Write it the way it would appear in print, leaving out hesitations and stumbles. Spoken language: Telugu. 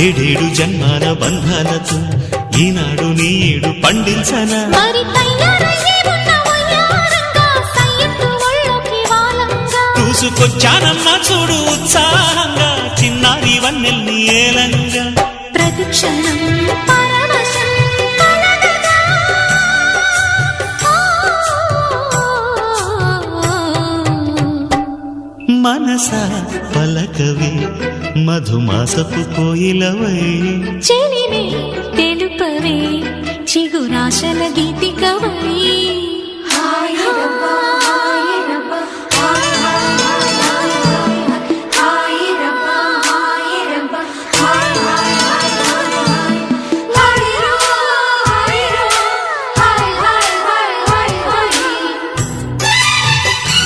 ఏడేడు జన్మాల బంధాలతో ఈనాడు నీడు పండించనా మరి తయారయ్యే ఉన్న వయ్యారంగా సయ్యత్తు ఒళ్ళోకి వాలంగా చూసుకొచ్చానమ్మా చూడు ఉత్సాహంగా చిన్నారి వన్నెల్ని ఏలంగా ప్రతిక్షణం పరవశం కలగగా. మనసా పలకవే మధుమాసపు కోయిలవై చెలిమే తెలుపవే చిగురాశల గీతికవై